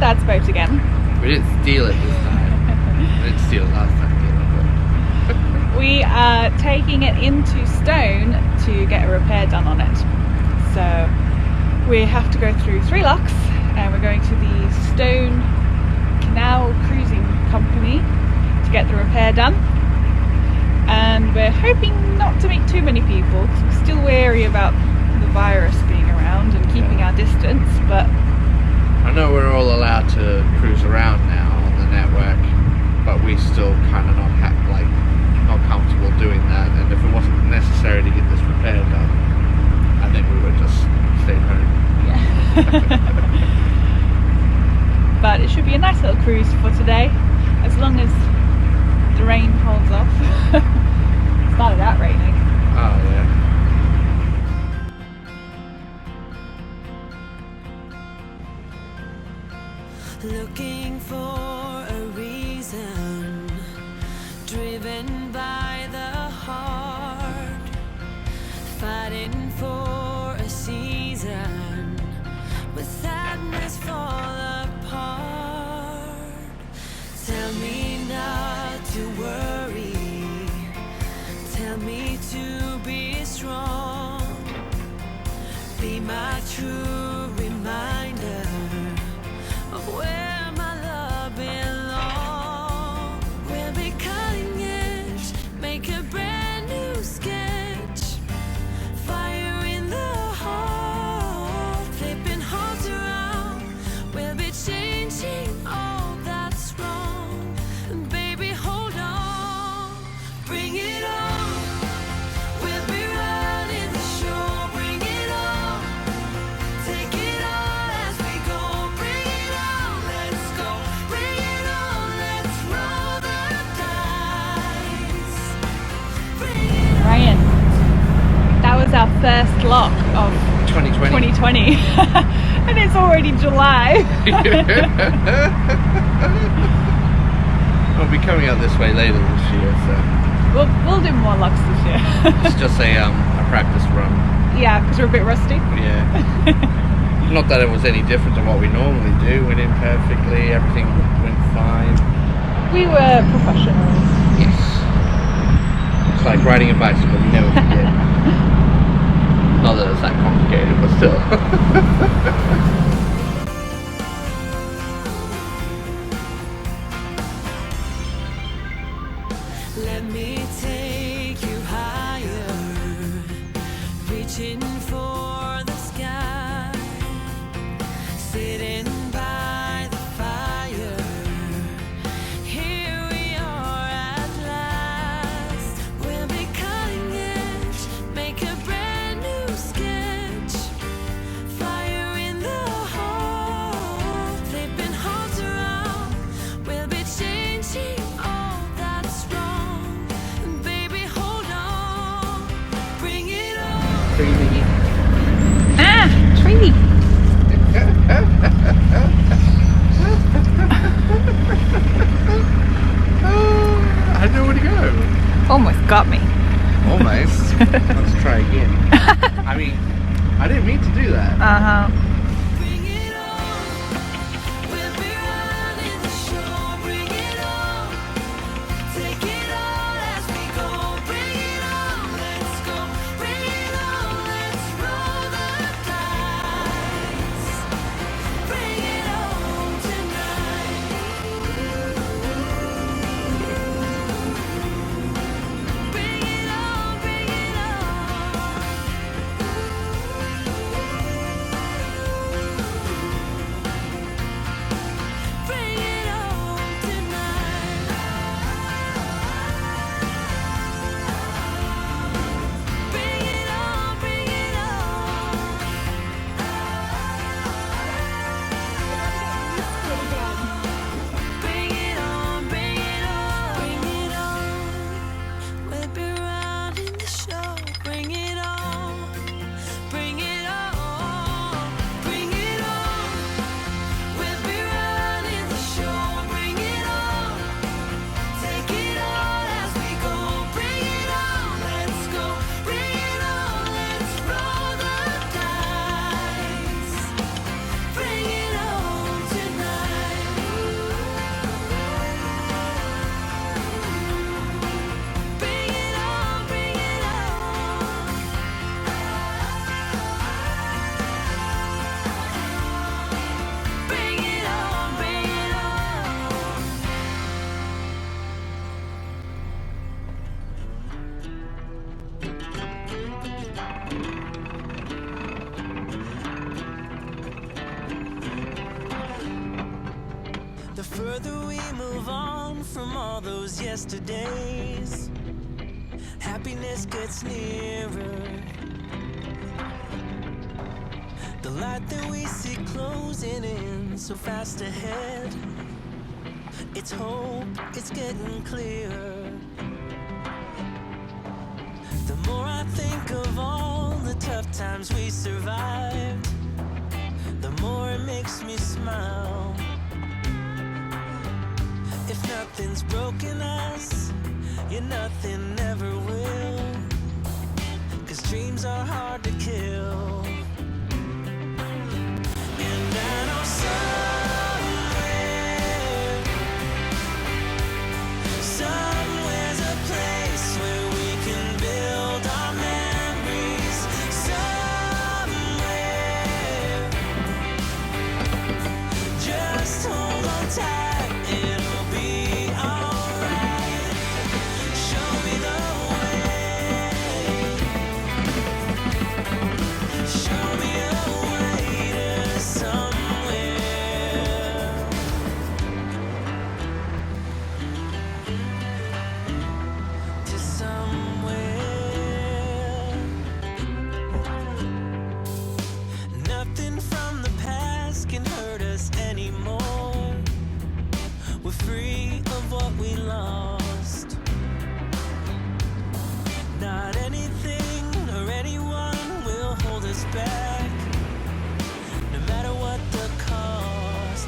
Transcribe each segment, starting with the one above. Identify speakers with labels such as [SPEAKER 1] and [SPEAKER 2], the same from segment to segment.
[SPEAKER 1] Dad's boat again.
[SPEAKER 2] We didn't steal it this time. We didn't steal it last time either,
[SPEAKER 1] We are taking it into Stone to get a repair done on it. So we have to go through 3 locks, and we're going to the Stone Canal Cruising Company to get the repair done. And we're hoping not to meet too many people because we're still wary about the virus being around and keeping our distance, but
[SPEAKER 2] I know we're all allowed to cruise around now on the network, but we still kind of not comfortable doing that. And if it wasn't necessary to get this repair done, I think we would just stay home.
[SPEAKER 1] yeah. But it should be a nice little cruise for today, as long as the rain holds off. It started out raining.
[SPEAKER 2] Oh yeah.
[SPEAKER 3] Looking for a reason, driven by the heart, fighting for a season, with sadness fall apart. Tell me not to worry, tell me to be strong, be my true reminder of where my love belongs. We'll be cutting edge, make a brand new sketch. Fire in the heart, flipping hearts around. We'll be changing all that's wrong. And baby, hold on, bring it on. We'll be running the show, bring it on. Take it all as we go, bring it on. Let's go, bring it on. Let's roll the dice. Bring it on.
[SPEAKER 1] Ryan, that was our first lock of
[SPEAKER 2] 2020.
[SPEAKER 1] 2020. And it's already July.
[SPEAKER 2] We'll be coming out this way later this year, so
[SPEAKER 1] We'll do more locks this year.
[SPEAKER 2] it's just a practice run.
[SPEAKER 1] Yeah, because we're a bit rusty.
[SPEAKER 2] Yeah. Not that it was any different to what we normally do. Went in perfectly, everything went fine.
[SPEAKER 1] We were professionals.
[SPEAKER 2] Yes. It's like riding a bicycle, you never forget. Not that it's that complicated, but still.
[SPEAKER 3] Let me take you higher, reaching for the sky, sitting by the fire. Here we are at last. We'll be cutting edge, make a brand new sketch. Fire in the heart, flipping hearts around. We'll be changing all that's wrong. And baby, hold on, bring it on.
[SPEAKER 1] Ah, tree.
[SPEAKER 2] I know where to go.
[SPEAKER 1] Almost got me.
[SPEAKER 2] Almost. Let's try again. I mean, I didn't mean to do that.
[SPEAKER 1] Uh-huh.
[SPEAKER 3] Bring it on. We'll be running the show. Bring it on. Take it all as we go. Bring it on. Let's go. Bring it on. Let's roll the dice. Bring it on tonight. Bring it on. Bring it on. all those yesterdays. Happiness gets nearer. The light that we see closing in so fast ahead. It's hope, it's getting clearer. The more I think of all the tough times we survived, the more it makes me smile. If nothing's broken us, yeah, nothing ever will. 'Cause dreams are hard to kill. And I know somewhere's a place where we can build our memories. Somewhere, just hold on tight, it'll be alright. Show me the way. Show me a way to somewhere. To somewhere. Nothing from the past can hurt us anymore. We're free of what we lost. Not anything or anyone will hold us back, no matter what the cost.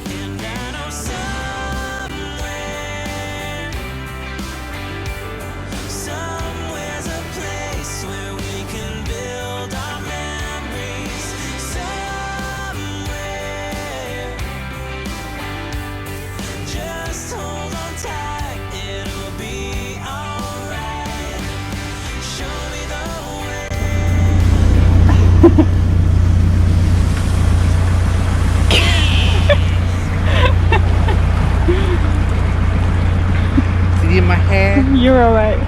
[SPEAKER 3] And I know somewhere's a place where we can build our memories. Somewhere, just hold on tight, it'll be alright. Show me the way.
[SPEAKER 2] See in my hair?
[SPEAKER 1] You're alright.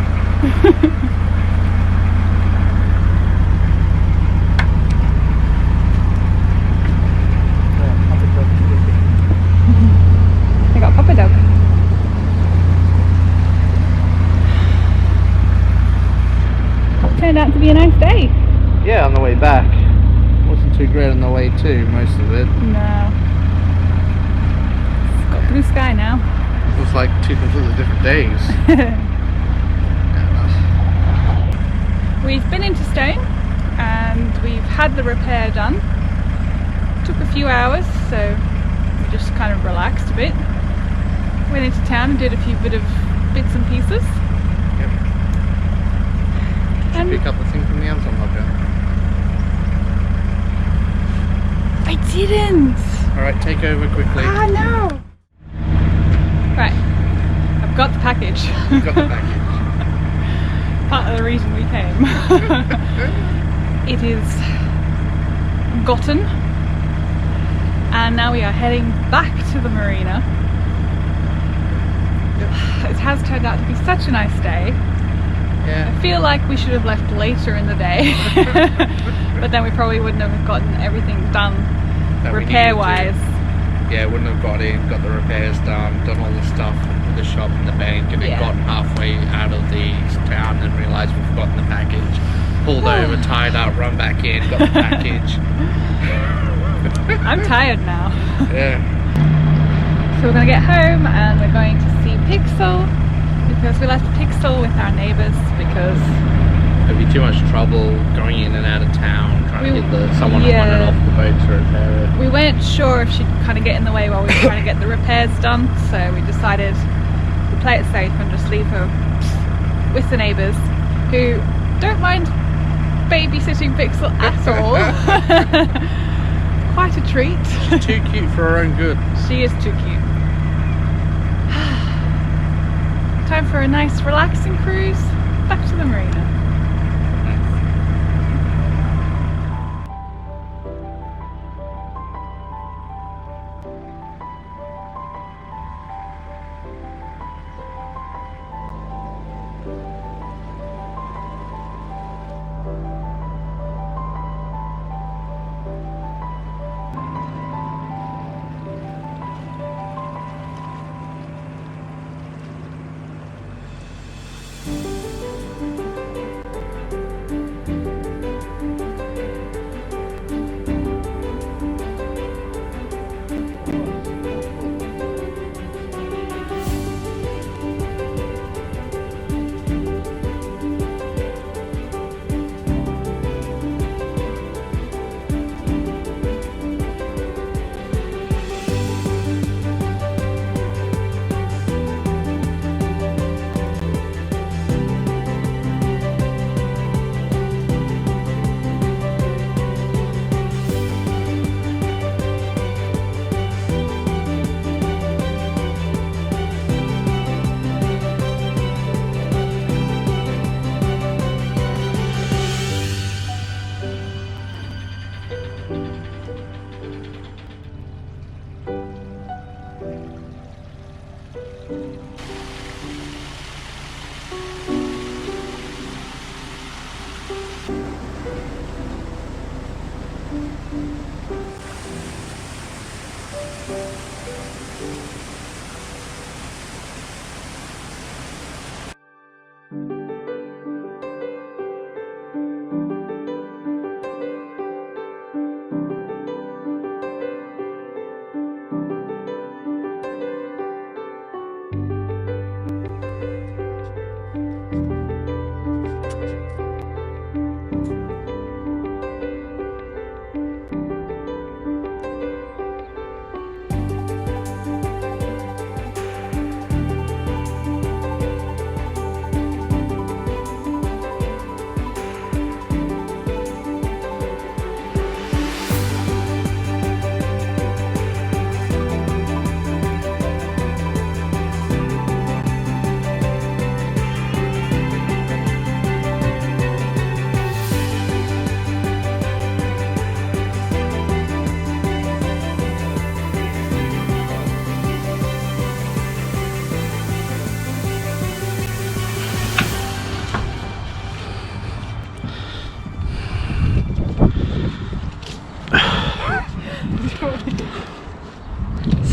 [SPEAKER 1] I got Papa Dog. Turned out to be a nice day.
[SPEAKER 2] Yeah, on the way back. Wasn't too great on the way too, most of it.
[SPEAKER 1] No. It's got blue sky now.
[SPEAKER 2] It was like two completely different days.
[SPEAKER 1] We've been into Stone and we've had the repair done. Took a few hours, so we just kind of relaxed a bit. Went into town and did a few bits and pieces.
[SPEAKER 2] Yep.
[SPEAKER 1] And
[SPEAKER 2] Pick up the thing from the Amazon logger.
[SPEAKER 1] I didn't!
[SPEAKER 2] Alright, take over quickly.
[SPEAKER 1] Ah, no! Right, I've got the package.
[SPEAKER 2] You've got the package.
[SPEAKER 1] Part of the reason we came. It is gotten, and now we are heading back to the marina. It has turned out to be such a nice day.
[SPEAKER 2] Yeah.
[SPEAKER 1] I feel like we should have left later in the day, but then we probably wouldn't have gotten everything done
[SPEAKER 2] That we
[SPEAKER 1] repair
[SPEAKER 2] needed to.
[SPEAKER 1] wise.
[SPEAKER 2] Yeah, wouldn't have got in, got the repairs done all the stuff with the shop and the bank, and then
[SPEAKER 1] Yeah.
[SPEAKER 2] gotten halfway out of the town and realised we've forgotten the package. Pulled over, tied up, run back in, got the package.
[SPEAKER 1] I'm tired now.
[SPEAKER 2] Yeah.
[SPEAKER 1] So we're going to get home and we're going to see Pixel, because we left Pixel with our neighbours because
[SPEAKER 2] It'd be too much trouble going in and out of town, trying to get someone
[SPEAKER 1] yeah.
[SPEAKER 2] on and off the boat to repair it.
[SPEAKER 1] we weren't sure if she'd kind of get in the way while we were trying to get the repairs done, so we decided to play it safe and just leave her with the neighbours, who don't mind babysitting Pixel at all. Quite a treat.
[SPEAKER 2] She's too cute for her own good.
[SPEAKER 1] She is too cute. Time for a nice relaxing cruise back to the marina.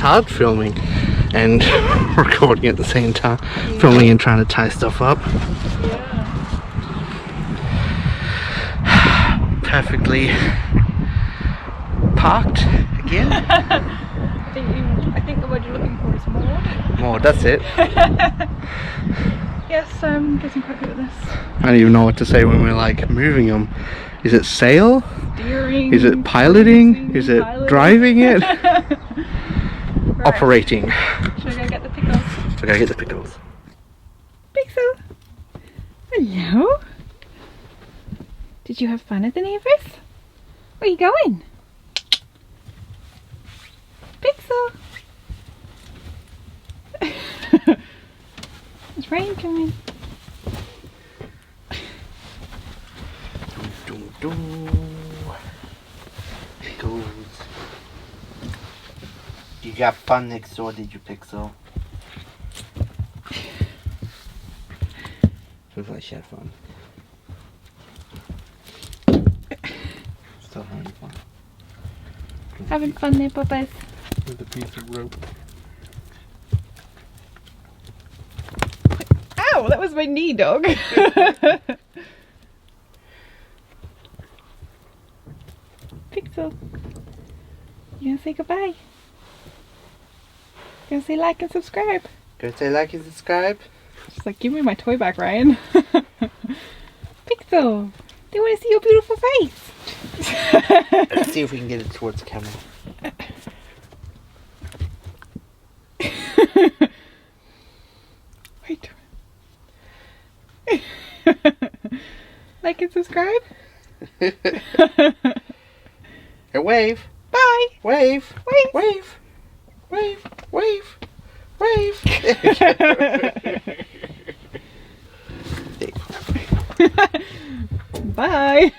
[SPEAKER 2] hard filming and recording at the same time. Filming and trying to tie stuff up. Perfectly parked again.
[SPEAKER 1] I think the word you're looking for is moored.
[SPEAKER 2] Moored, that's it.
[SPEAKER 1] Yes, I'm getting quite good at this.
[SPEAKER 2] I don't even know what to say when we're like moving them. Is it sail?
[SPEAKER 1] Steering.
[SPEAKER 2] Is it piloting? Is it driving it?
[SPEAKER 1] Right.
[SPEAKER 2] Operating.
[SPEAKER 1] Should I go get the pickles?
[SPEAKER 2] So I gotta get the pickles.
[SPEAKER 1] Pixel. Hello. Did you have fun at the neighbours? Where are you going? Pixel. There's rain coming.
[SPEAKER 2] Pickles. You got fun next door, did you, Pixel? Feels like she had fun. Still having fun.
[SPEAKER 1] Having fun there, Poppers.
[SPEAKER 2] With a piece of rope.
[SPEAKER 1] Ow, that was my knee, dog. Pixel. You gonna say goodbye? You gonna say like and subscribe?
[SPEAKER 2] Go say like and subscribe.
[SPEAKER 1] She's like, give me my toy back, Ryan. Pixel, they want to see your beautiful face.
[SPEAKER 2] Let's see if we can get it towards the camera.
[SPEAKER 1] Wait. Like and subscribe.
[SPEAKER 2] Hey, wave.
[SPEAKER 1] Bye.
[SPEAKER 2] Wave.
[SPEAKER 1] Wave.
[SPEAKER 2] Wave. Wave. Wave. Wave. There you go.
[SPEAKER 1] Bye.